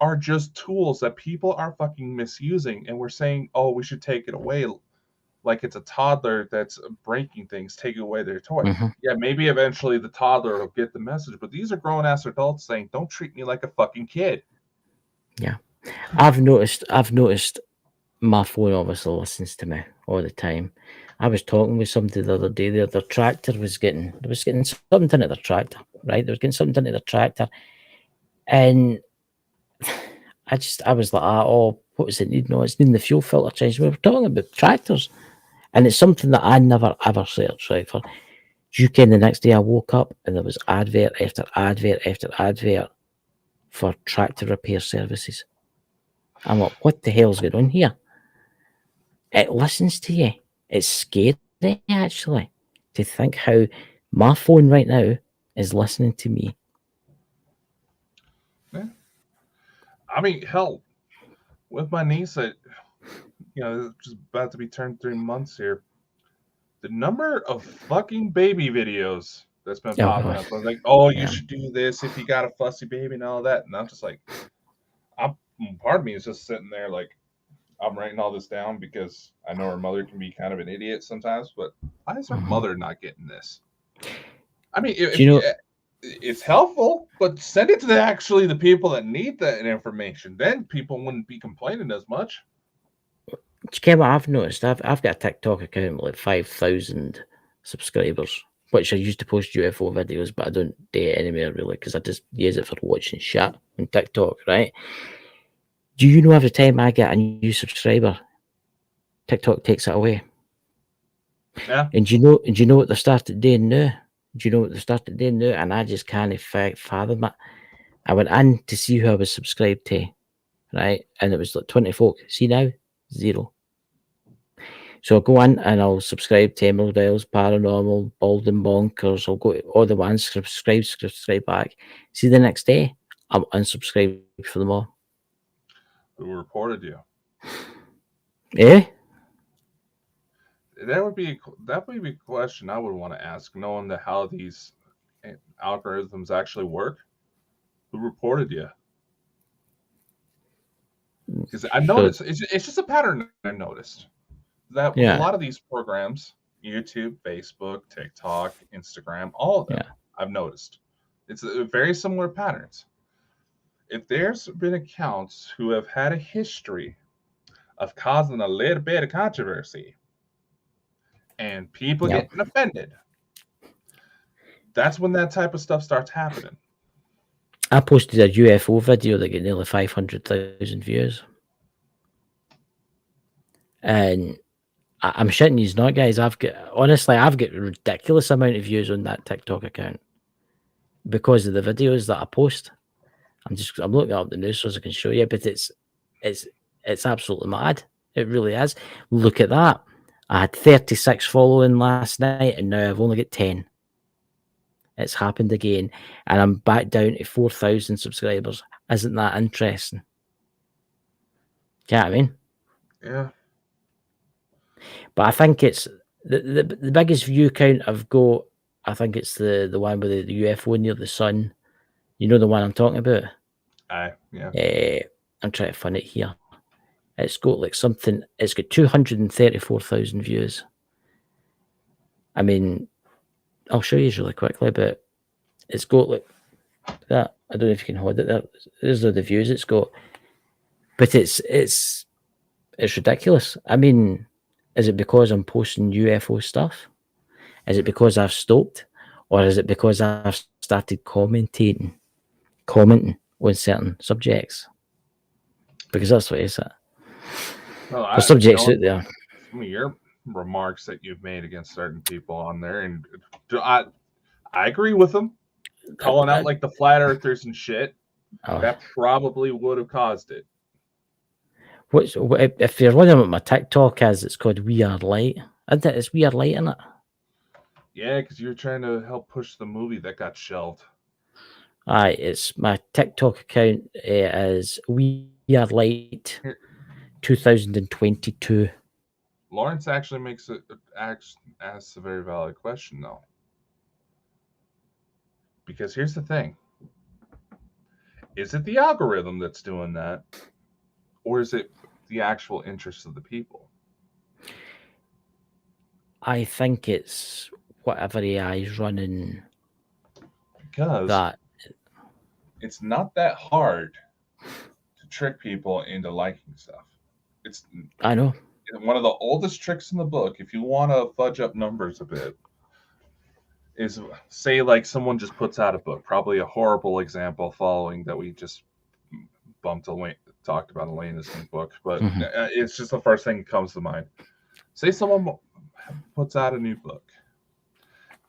are just tools that people are fucking misusing, and we're saying, oh, we should take it away. like it's a toddler that's breaking things, taking away their toy. Mm-hmm. Yeah, maybe eventually the toddler will get the message, but these are grown ass adults saying, "Don't treat me like a fucking kid." Yeah. I've noticed my phone obviously listens to me all the time. I was talking with somebody the other day. Their tractor was getting something into their tractor, right? They was getting something into their tractor, and I was like, oh, what was it needing? No, it's needing the fuel filter change. We were talking about tractors, and it's something that I never ever searched right for. You can the next day I woke up and there was advert after advert after advert for tractor repair services. I'm like, what the hell's going on here? It listens to you. It's scary, actually, to think how my phone right now is listening to me. Yeah. I mean, hell, with my niece, just about to be turned 3 months here. The number of fucking baby videos that's been Oh, popping God. up. I was like, oh, you Yeah. should do this if you got a fussy baby and all that. And I'm just like, part of me is just sitting there like, I'm writing all this down because I know her mother can be kind of an idiot sometimes, but why is her Mm-hmm. mother not getting this? I mean, Do you know? it's helpful, but send it to the people that need that information. Then people wouldn't be complaining as much. Do you care what I've noticed? I've got a TikTok account with like 5,000 subscribers, which I used to post UFO videos, but I don't do it anymore really because I just use it for watching shit on TikTok, right? Do you know every time I get a new subscriber, TikTok takes it away? Yeah. And do you know what they started doing now? Do you know what they started doing now? And I just can't fathom it. I went in to see who I was subscribed to, right? And it was like 20 folk. See now? Zero. So I'll go in and I'll subscribe to Emerald Isles, Paranormal, Bald and Bonkers. I'll go to all the ones, subscribe back. See the next day, I'm unsubscribed for them all. Who reported you? Eh? That would be a question I would want to ask, knowing how these algorithms actually work. Who reported you? Because I So noticed it's just a pattern I noticed that with a yeah, lot of these programs, YouTube, Facebook, TikTok, Instagram, all of them, yeah, I've noticed it's very similar patterns. If there's been accounts who have had a history of causing a little bit of controversy and people yeah. getting offended, that's when that type of stuff starts happening. I posted a UFO video that got nearly 500,000 views, and I'm shitting you not, guys. I've got a ridiculous amount of views on that TikTok account because of the videos that I post. I'm looking up the news so I can show you, but it's it's absolutely mad. It really is. Look at that. I had 36 following last night, and now I've only got 10. It's happened again, and I'm back down to 4,000 subscribers. Isn't that interesting? Do you know what I mean? Yeah. But I think it's the biggest view count I've got. I think it's the one with the UFO near the sun. You know the one I'm talking about. Yeah. I'm trying to find it here. It's got like something. It's got 234,000 views. I mean, I'll show you really quickly, but it's got like that. I don't know if you can hold it there. These are the views it's got, but it's ridiculous. I mean, is it because I'm posting UFO stuff? Is it because I've stopped, or is it because I've started commenting on certain subjects? Because that's what it is. Well, The subjects knowing out there. some of your remarks that you've made against certain people on there, and I agree with them. Calling out like the flat earthers and shit, Oh, that probably would have caused it. if you're wondering what my TikTok is, it's called We Are Light. Isn't it? It's We Are Light, isn't it? Yeah, because you're trying to help push the movie that got shelved. Aye, it's my TikTok account is We Are Light Here, 2022. Lawrence actually asks a very valid question though, because here's the thing: is it the algorithm that's doing that, or is it the actual interests of the people? I think it's whatever AI is running because that. it's not that hard to trick people into liking stuff. It's I know. one of the oldest tricks in the book. If you want to fudge up numbers a bit, is say like someone just puts out a book, probably a horrible example following that we just bumped Elaine, talked about Elena's new book, but Mhm. it's just the first thing that comes to mind. Say someone puts out a new book,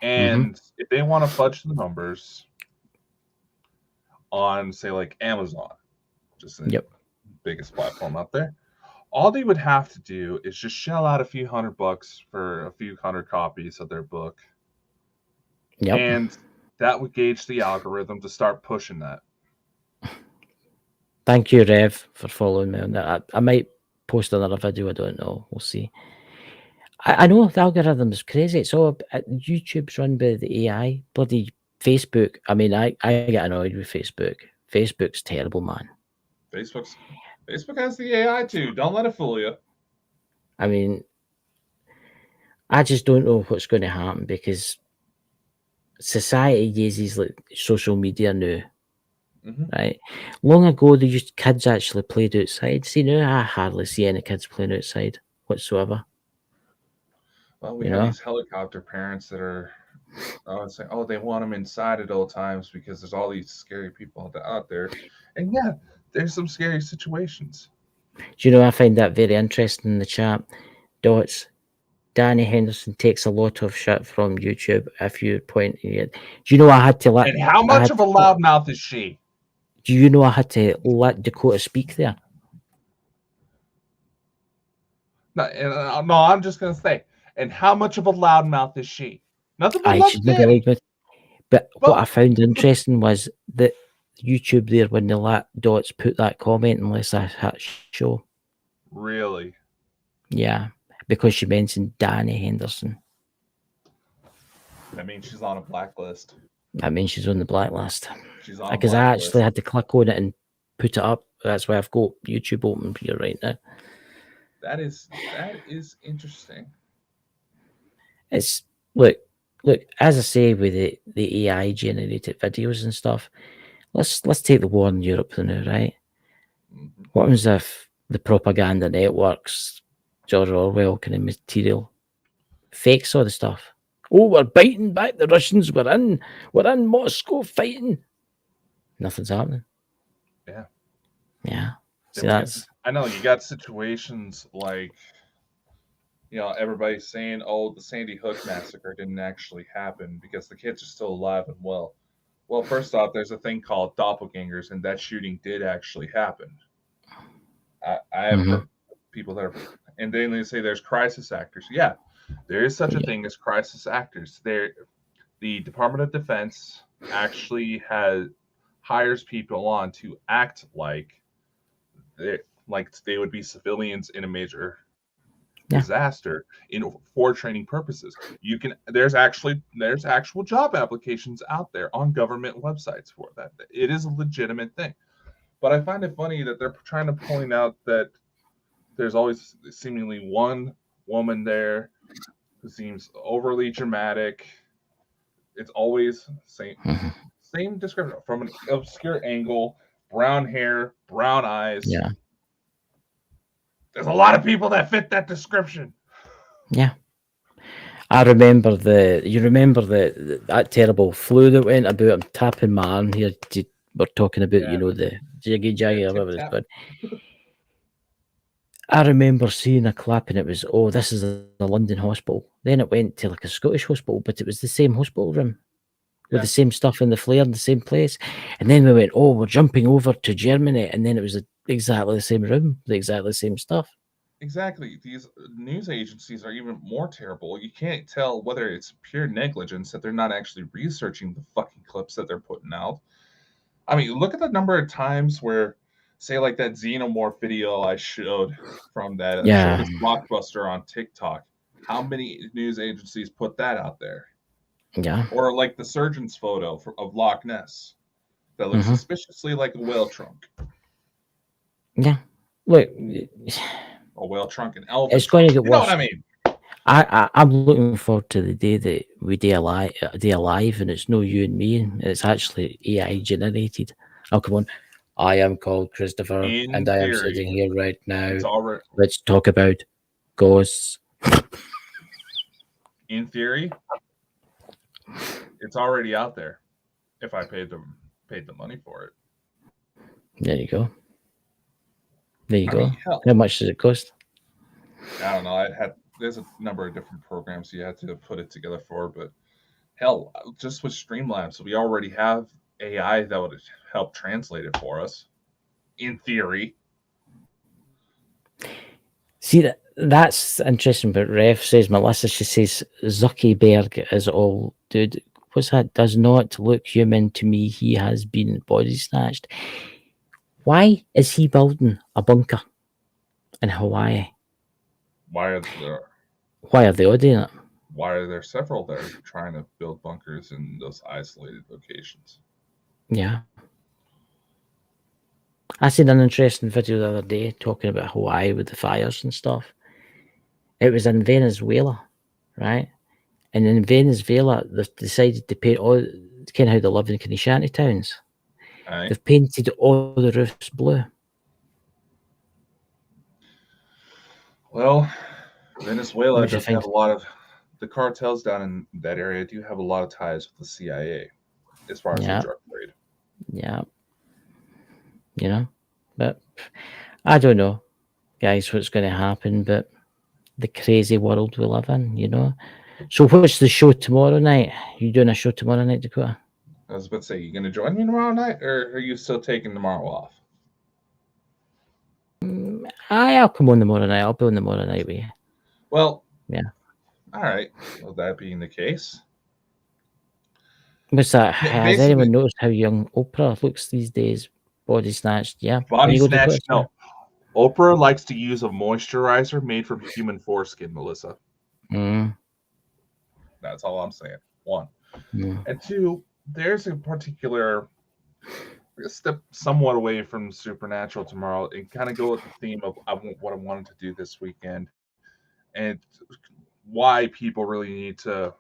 and if they want to fudge the numbers on, say, like Amazon, just the Yep. biggest platform out there, all they would have to do is just shell out a few $100 for a few hundred copies of their book, Yep. and that would gauge the algorithm to start pushing that. Thank you, Rev, for following me on that. I might post another video. I don't know. We'll see. I know the algorithm is crazy. It's all YouTube's run by the AI. Bloody Facebook. I mean, I get annoyed with Facebook. Facebook's terrible, man. Facebook has the AI too. Don't let it fool you. I mean, I just don't know what's going to happen because society uses like social media now, right? Long ago, they used kids actually played outside. See, now I hardly see any kids playing outside whatsoever. Well, we have these helicopter parents that are saying, oh, they want them inside at all times because there's all these scary people out there. And yeah, there's some scary situations. Do you know, I find that very interesting in the chat. Dots. Danny Henderson takes a lot of shit from YouTube if you're pointing it. Do you know I had to let? And how much of a loudmouth is she? Do you know I had to let Dakota speak there? No, I'm just gonna say. And how much of a loudmouth is she? Nothing but love She's to maybe him. like it. But what I found interesting was that YouTube there when they let Dots put that comment unless I hit show. Really? Yeah, because she mentioned Danny Henderson. That means she's on a blacklist. That means she's on the blacklist. She's on Because I actually had to click on it and put it up. That's why I've got YouTube open here right now. That is interesting. It's look, as I say with the AI generated videos and stuff, let's take the war in Europe now, right? What happens if the propaganda networks, George Orwell kind of material, fakes all the stuff? Oh, we're biting back the Russians. We're in Moscow fighting. Nothing's happening. Yeah. Yeah. See, that's. I know you got situations like, everybody's saying, oh, the Sandy Hook massacre didn't actually happen because the kids are still alive and well. Well, first off, there's a thing called doppelgangers, and that shooting did actually happen. I have heard people that are, and then they say there's crisis actors. Yeah, there is such a thing as crisis actors. The Department of Defense actually hires people on to act like they would be civilians in a major disaster for training purposes. There's actual job applications out there on government websites for that. It is a legitimate thing. But I find it funny that they're trying to point out that there's always seemingly one woman there who seems overly dramatic. It's always same description from an obscure angle, brown hair, brown eyes. Yeah. There's a lot of people that fit that description. Yeah. I remember that terrible flu that went about. I'm tapping my arm here. We're talking about, the jiggy jaggy or whatever it's called. I remember seeing a clip and it was, this is a London hospital. Then it went to like a Scottish hospital, but it was the same hospital room with the same stuff in the flare in the same place. And then we went, we're jumping over to Germany. And then it was exactly the same room, exactly the same stuff. Exactly. These news agencies are even more terrible. You can't tell whether it's pure negligence that they're not actually researching the fucking clips that they're putting out. I mean, look at the number of times where, say, like that xenomorph video I showed from that shortest blockbuster on TikTok. How many news agencies put that out there? Yeah. Or like the surgeon's photo of Loch Ness that looks suspiciously like a whale trunk. Yeah. Look. A whale trunk and elephant. It's going to get worse. You know what I mean? I'm looking forward to the day that we day alive, and it's no you and me, and it's actually AI generated. Oh, come on. I am called Christopher, In and I am theory, sitting here right it's now. already Let's talk about ghosts. in theory, it's already out there. If I paid the money for it. There you go. There you I mean, go. hell, How much does it cost? I don't know. I had there's a number of different programs you had to put it together for, but hell, just with Streamlabs, we already have AI that would help translate it for us. In theory, See that's interesting. But Ref says Melissa. She says Zuckerberg is all dude. What's that? Does not look human to me. He has been body snatched. Why is he building a bunker in Hawaii? why are there Why are they all doing it? why are there several that are trying to build bunkers in those isolated locations? Yeah. I seen an interesting video the other day talking about Hawaii with the fires and stuff. It was in Venezuela, right? And in Venezuela, they've decided to paint all kind of how they live in kind of shanty towns. All right. They've painted all the roofs blue. Well, What Venezuela do you does have think? a lot of the cartels down in that area do have a lot of ties with the CIA as far as the Yeah, drug trade. yeah, you know. But I don't know, guys, what's going to happen. But the crazy world we live in, you know. So what's the show tomorrow night? You doing a show tomorrow night, Dakota? I was about to say, you going to join me tomorrow night, or are you still taking tomorrow off? I'll come on tomorrow night. I'll be on tomorrow night with you. Well, Yeah. all right. Well, that being the case, What's that? Has basically, anyone noticed how young Oprah looks these days? Body snatched. Yeah. On body you go, snatch. Dakota. Sorry. No, Oprah likes to use a moisturizer made from human foreskin, Melissa. Mm, That's all I'm saying. One. mm. And two, there's a particular step somewhat away from supernatural tomorrow and kind of go with the theme of what I wanted to do this weekend and why people really need to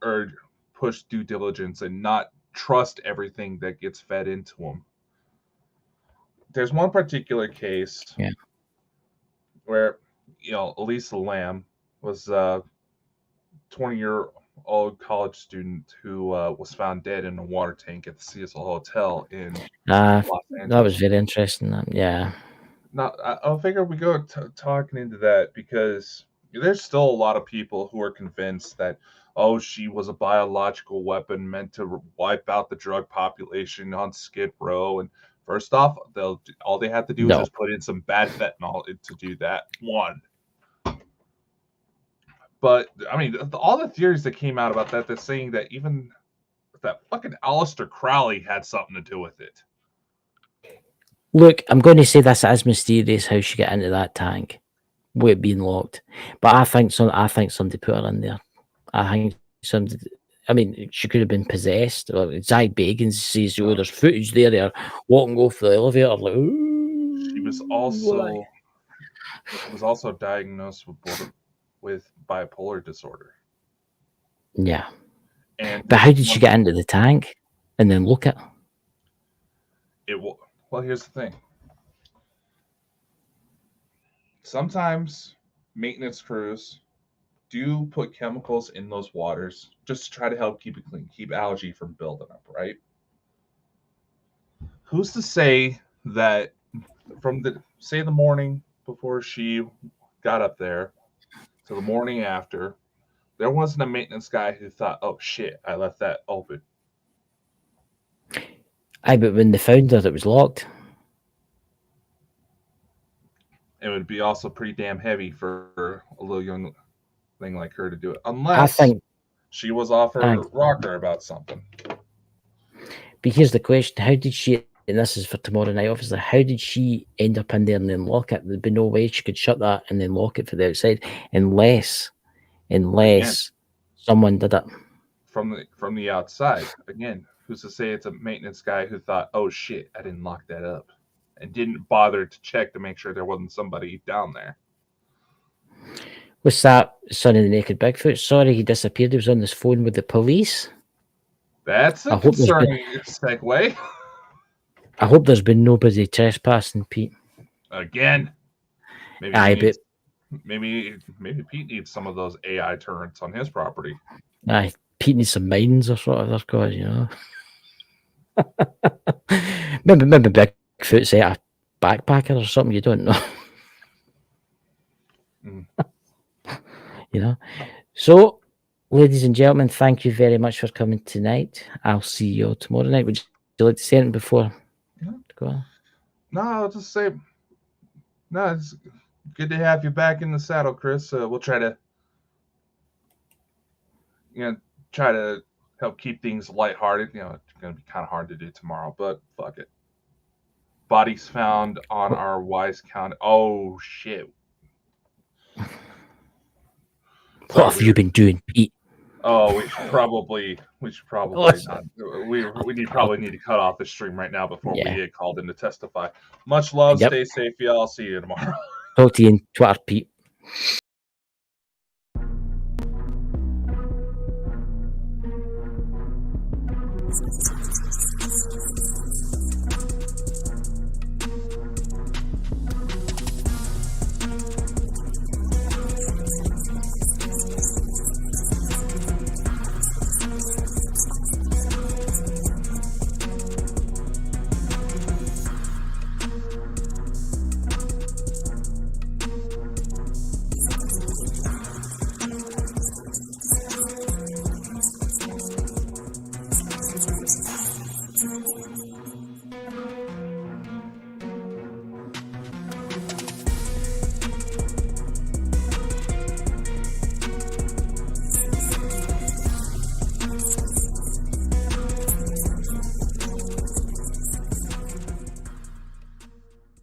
urge push due diligence and not trust everything that gets fed into them. There's one particular case Yeah. where Elisa Lamb was a 20-year-old college student who was found dead in a water tank at the Cecil Hotel in Los That was Angeles. very interesting. Yeah. Now, I figure we go talking into that because there's still a lot of people who are convinced that, oh, she was a biological weapon meant to wipe out the drug population on Skid Row. And first off, all they have to do is No. just put in some bad fentanyl to do that. One. But I mean, all the theories that came out about that, they're saying that even that fucking Aleister Crowley had something to do with it. Look, I'm going to say this as mysterious how she got into that tank with it being locked, but I think somebody put her in there. I think somebody. I mean, she could have been possessed. Or Zach Bagans says, "Oh, there's footage there. They're walking off the elevator like." She was Why? also diagnosed with bipolar disorder. Yeah, And but this how is did she one get into the tank and then look at? it will well here's the thing. Sometimes maintenance crews do put chemicals in those waters just to try to help keep it clean, keep algae from building up, right? Who's to say that from the morning before she got up there to the morning after, there wasn't a maintenance guy who thought, oh shit, I left that open. Aye, but when they found her, it was locked. It would be also pretty damn heavy for a little young thing like her to do it, I unless think. she was off Aye, her rocker about something. but here's the question: how did she? And this is for tomorrow night. Obviously, how did she end up in there and then lock it? There'd be no way she could shut that and then lock it for the outside, Again, unless someone did it. from the outside. Again, who's to say it's a maintenance guy who thought, "Oh shit, I didn't lock that up," and didn't bother to check to make sure there wasn't somebody down there. What's that? Son of the Naked Bigfoot. Sorry, he disappeared. He was on his phone with the police. That's a I hope there's been, concerning segue. I hope there's been nobody trespassing, Pete. Again, maybe Aye, he needs, maybe Pete needs some of those AI turrets on his property. aye, Pete needs some mines or sort of their cause, you know. maybe Bigfoot's a backpacker or something. You don't know. You know. So, ladies and gentlemen, thank you very much for coming tonight. I'll see you all tomorrow night. Would you like to say anything before? Yeah. Go on. No, I'll just say, no, it's good to have you back in the saddle, Chris. We'll try to, help keep things lighthearted. You know, it's going to be kind of hard to do tomorrow, but fuck it. Bodies found on our Wise County. Oh shit! What have you been doing, Pete? Oh, we should probably not. We probably need to cut off the stream right now before we get called in to testify. Much love. Yep. Stay safe, y'all. See you tomorrow. Talk to you in Twitter, Pete.